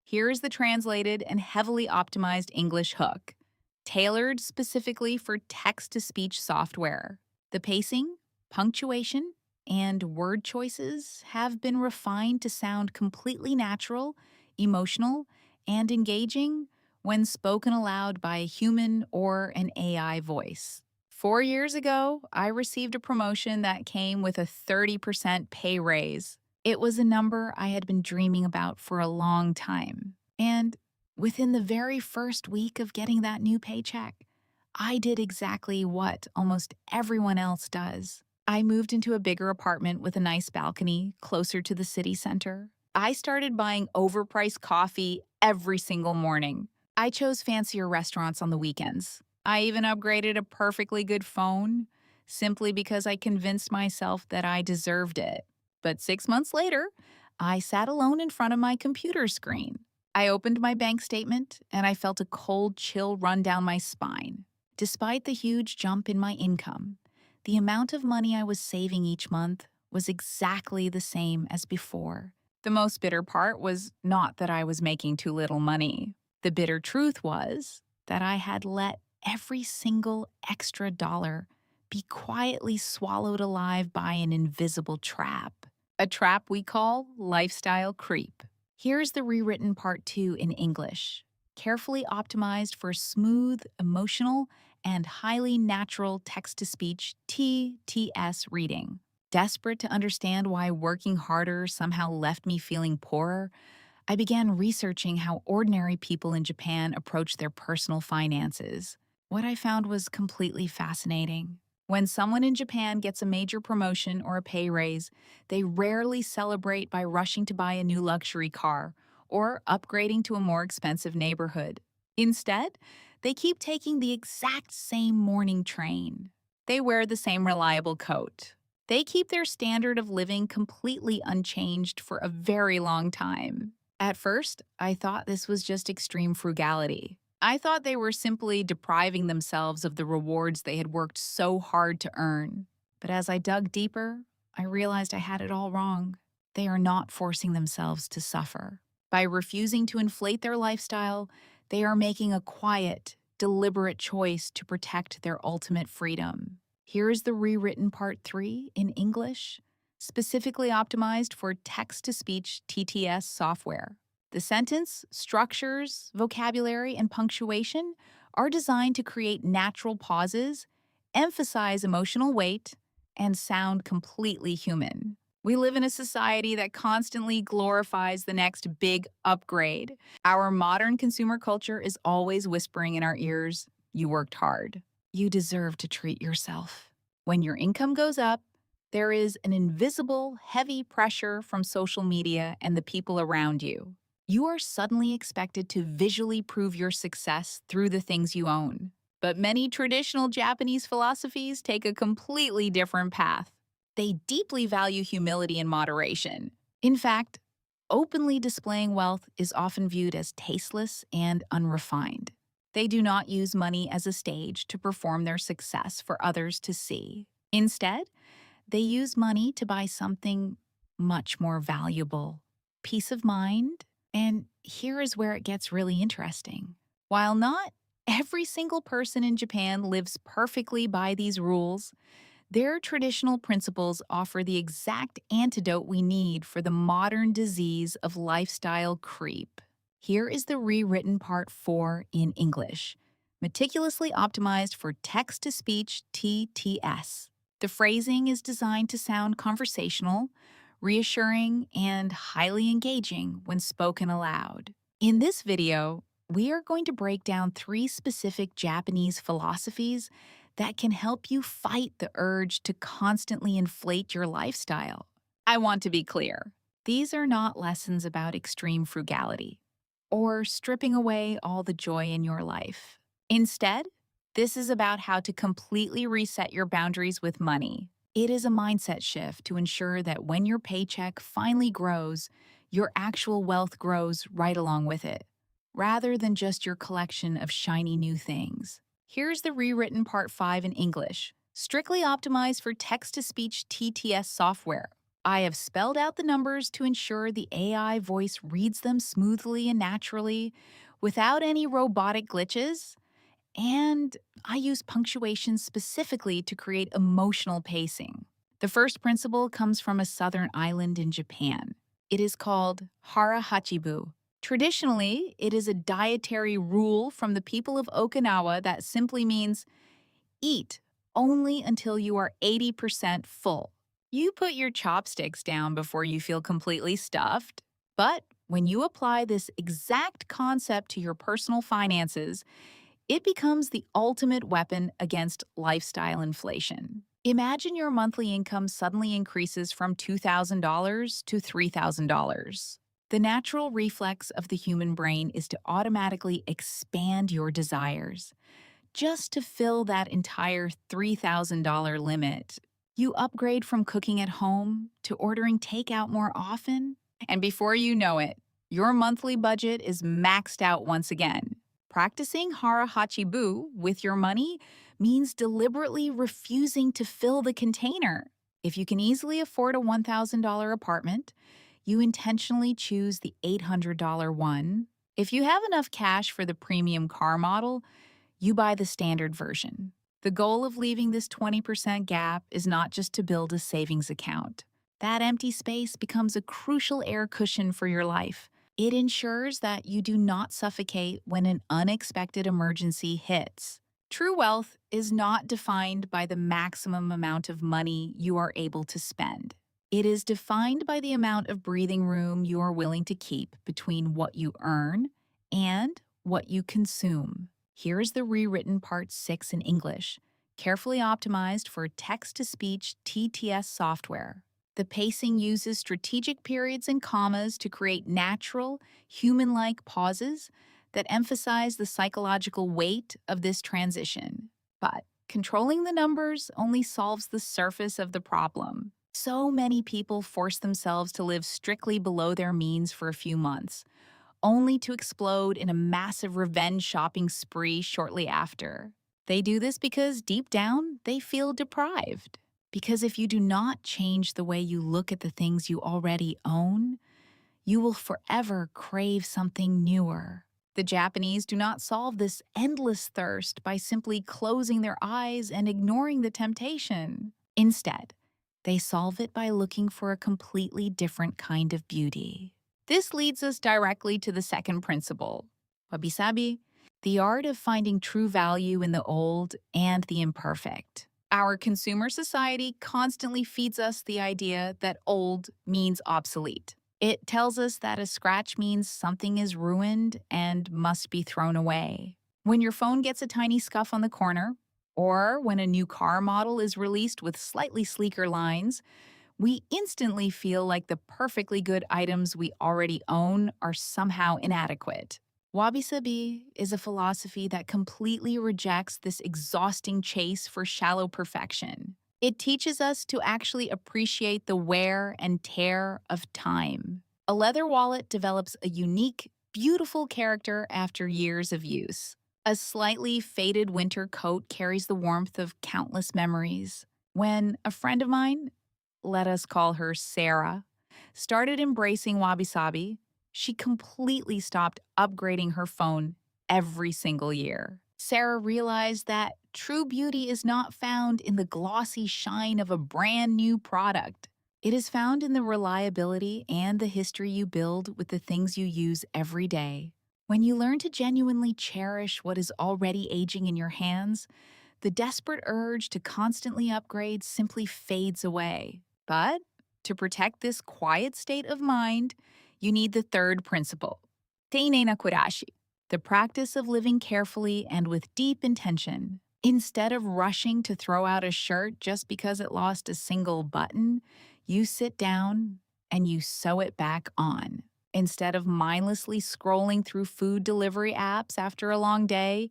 Here is the translated and heavily optimized English hook, tailored specifically for text to speech software. The pacing, punctuation, and word choices have been refined to sound completely natural, emotional, and engaging when spoken aloud by a human or an AI voice. 4 years ago, I received a promotion that came with a 30% pay raise. It was a number I had been dreaming about for a long time. And within the very first week of getting that new paycheck, I did exactly what almost everyone else does. I moved into a bigger apartment with a nice balcony closer to the city center. I started buying overpriced coffee every single morning. I chose fancier restaurants on the weekends. I even upgraded a perfectly good phone simply because I convinced myself that I deserved it. But 6 months later, I sat alone in front of my computer screen. I opened my bank statement and I felt a cold chill run down my spine. Despite the huge jump in my income, the amount of money I was saving each month was exactly the same as before. The most bitter part was not that I was making too little money. The bitter truth was that I had let every single extra dollar be quietly swallowed alive by an invisible trap. A trap we call lifestyle creep. Here's the rewritten part 2 in English, carefully optimized for smooth, emotional, and highly natural text to speech TTS reading. Desperate to understand why working harder somehow left me feeling poorer, I began researching how ordinary people in Japan approach their personal finances. What I found was completely fascinating. When someone in Japan gets a major promotion or a pay raise, they rarely celebrate by rushing to buy a new luxury car or upgrading to a more expensive neighborhood. Instead, they keep taking the exact same morning train. They wear the same reliable coat. They keep their standard of living completely unchanged for a very long time. At first, I thought this was just extreme frugality. I thought they were simply depriving themselves of the rewards they had worked so hard to earn. But as I dug deeper, I realized I had it all wrong. They are not forcing themselves to suffer. By refusing to inflate their lifestyle, they are making a quiet, deliberate choice to protect their ultimate freedom. Here is the rewritten part 3 in English, specifically optimized for text to speech TTS software. The sentence, structures, vocabulary, and punctuation are designed to create natural pauses, emphasize emotional weight, and sound completely human. We live in a society that constantly glorifies the next big upgrade. Our modern consumer culture is always whispering in our ears, "You worked hard. You deserve to treat yourself." When your income goes up, there is an invisible, heavy pressure from social media and the people around you. You are suddenly expected to visually prove your success through the things you own. But many traditional Japanese philosophies take a completely different path. They deeply value humility and moderation. In fact, openly displaying wealth is often viewed as tasteless and unrefined. They do not use money as a stage to perform their success for others to see. Instead, they use money to buy something much more valuable: peace of mind. And here is where it gets really interesting. While not every single person in Japan lives perfectly by these rules, their traditional principles offer the exact antidote we need for the modern disease of lifestyle creep. Here is the rewritten part 4 in English, meticulously optimized for text to speech TTS. The phrasing is designed to sound conversational, reassuring, and highly engaging when spoken aloud. In this video, we are going to break down 3 specific Japanese philosophies that can help you fight the urge to constantly inflate your lifestyle. I want to be clear. These are not lessons about extreme frugality or stripping away all the joy in your life. Instead, this is about how to completely reset your boundaries with money. It is a mindset shift to ensure that when your paycheck finally grows, your actual wealth grows right along with it, rather than just your collection of shiny new things. Here's the rewritten part 5 in English, strictly optimized for text-to-speech TTS software. I have spelled out the numbers to ensure the AI voice reads them smoothly and naturally without any robotic glitches. And I use punctuation specifically to create emotional pacing. The first principle comes from a southern island in Japan. It is called Hara Hachi Bu. Traditionally, it is a dietary rule from the people of Okinawa that simply means eat only until you are 80% full. You put your chopsticks down before you feel completely stuffed. But when you apply this exact concept to your personal finances, it becomes the ultimate weapon against lifestyle inflation. Imagine your monthly income suddenly increases from $2,000 to $3,000. The natural reflex of the human brain is to automatically expand your desires. Just to fill that entire $3,000 limit, you upgrade from cooking at home to ordering takeout more often, and before you know it, your monthly budget is maxed out once again. Practicing Hara Hachi Bu with your money means deliberately refusing to fill the container. If you can easily afford a $1,000 apartment, you intentionally choose the $800 one. If you have enough cash for the premium car model, you buy the standard version. The goal of leaving this 20% gap is not just to build a savings account. That empty space becomes a crucial air cushion for your life. It ensures that you do not suffocate when an unexpected emergency hits. True wealth is not defined by the maximum amount of money you are able to spend. It is defined by the amount of breathing room you are willing to keep between what you earn and what you consume. Here is the rewritten Part 6 in English, carefully optimized for text-to-speech TTS software. The pacing uses strategic periods and commas to create natural, human-like pauses that emphasize the psychological weight of this transition. But controlling the numbers only solves the surface of the problem. So many people force themselves to live strictly below their means for a few months, only to explode in a massive revenge shopping spree shortly after. They do this because deep down, they feel deprived. Because if you do not change the way you look at the things you already own, you will forever crave something newer. The Japanese do not solve this endless thirst by simply closing their eyes and ignoring the temptation. Instead, they solve it by looking for a completely different kind of beauty. This leads us directly to the second principle, Wabi-sabi, the art of finding true value in the old and the imperfect. Our consumer society constantly feeds us the idea that old means obsolete. It tells us that a scratch means something is ruined and must be thrown away. When your phone gets a tiny scuff on the corner, or when a new car model is released with slightly sleeker lines, we instantly feel like the perfectly good items we already own are somehow inadequate. Wabi-sabi is a philosophy that completely rejects this exhausting chase for shallow perfection. It teaches us to actually appreciate the wear and tear of time. A leather wallet develops a unique, beautiful character after years of use. A slightly faded winter coat carries the warmth of countless memories. When a friend of mine, let us call her Sarah, started embracing wabi-sabi, she completely stopped upgrading her phone every single year. Sarah realized that true beauty is not found in the glossy shine of a brand new product. It is found in the reliability and the history you build with the things you use every day. When you learn to genuinely cherish what is already aging in your hands, the desperate urge to constantly upgrade simply fades away. But to protect this quiet state of mind, you need the third principle, Teinei na kurashi, the practice of living carefully and with deep intention. Instead of rushing to throw out a shirt just because it lost a single button, you sit down and you sew it back on. Instead of mindlessly scrolling through food delivery apps after a long day,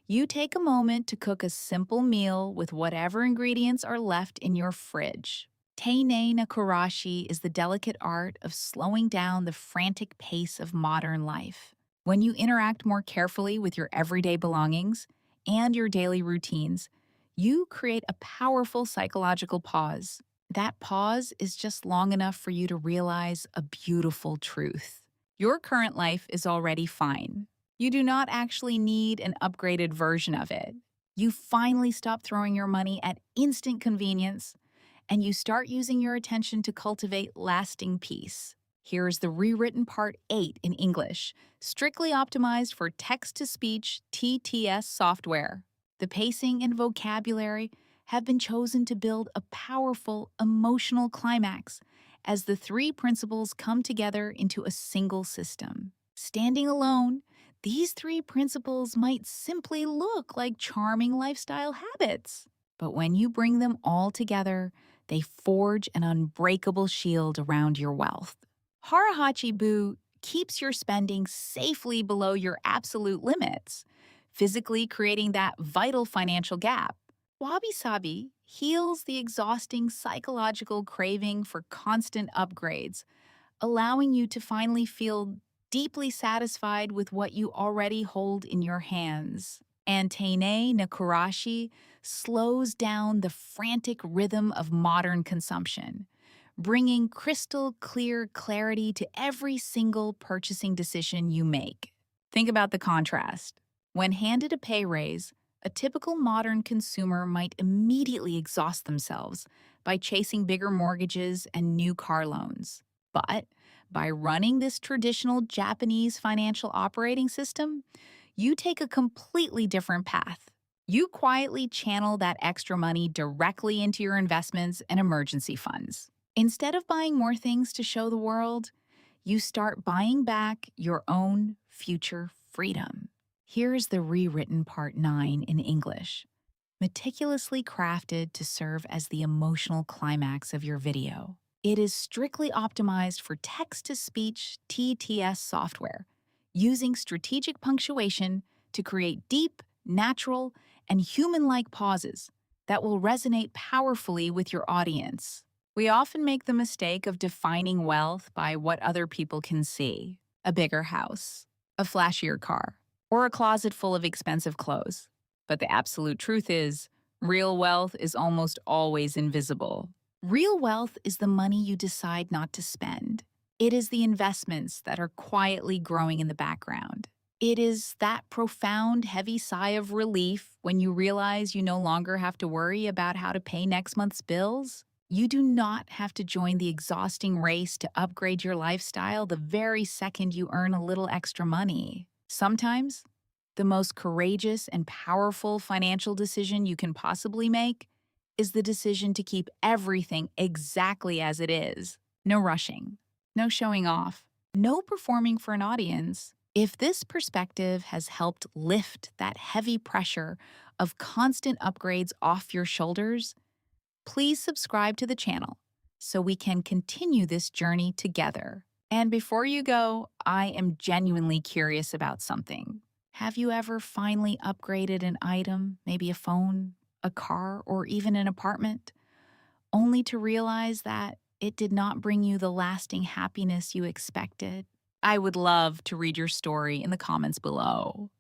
you take a moment to cook a simple meal with whatever ingredients are left in your fridge. Teinei na kurashi is the delicate art of slowing down the frantic pace of modern life. When you interact more carefully with your everyday belongings and your daily routines, you create a powerful psychological pause. That pause is just long enough for you to realize a beautiful truth. Your current life is already fine. You do not actually need an upgraded version of it. You finally stop throwing your money at instant convenience and you start using your attention to cultivate lasting peace. Here is the rewritten part 8 in English, strictly optimized for text to speech TTS software. The pacing and vocabulary have been chosen to build a powerful emotional climax as the three principles come together into a single system. Standing alone, these three principles might simply look like charming lifestyle habits. But when you bring them all together, they forge an unbreakable shield around your wealth. Hara Hachi Bu keeps your spending safely below your absolute limits, physically creating that vital financial gap. Wabi-sabi heals the exhausting psychological craving for constant upgrades, allowing you to finally feel deeply satisfied with what you already hold in your hands. And Teinei na kurashi slows down the frantic rhythm of modern consumption, bringing crystal clear clarity to every single purchasing decision you make. Think about the contrast. When handed a pay raise, a typical modern consumer might immediately exhaust themselves by chasing bigger mortgages and new car loans. But by running this traditional Japanese financial operating system, you take a completely different path. You quietly channel that extra money directly into your investments and emergency funds. Instead of buying more things to show the world, you start buying back your own future freedom. Here's the rewritten part 9 in English, meticulously crafted to serve as the emotional climax of your video. It is strictly optimized for text to speech TTS software, using strategic punctuation to create deep, natural, and human like pauses that will resonate powerfully with your audience. We often make the mistake of defining wealth by what other people can see: a bigger house, a flashier car, or a closet full of expensive clothes. But the absolute truth is, real wealth is almost always invisible. Real wealth is the money you decide not to spend. It is the investments that are quietly growing in the background. It is that profound, heavy sigh of relief when you realize you no longer have to worry about how to pay next month's bills. You do not have to join the exhausting race to upgrade your lifestyle the very second you earn a little extra money. Sometimes, the most courageous and powerful financial decision you can possibly make is the decision to keep everything exactly as it is. No rushing, no showing off, no performing for an audience. If this perspective has helped lift that heavy pressure of constant upgrades off your shoulders, please subscribe to the channel so we can continue this journey together. And before you go, I am genuinely curious about something. Have you ever finally upgraded an item, maybe a phone, a car, or even an apartment, only to realize that it did not bring you the lasting happiness you expected? I would love to read your story in the comments below.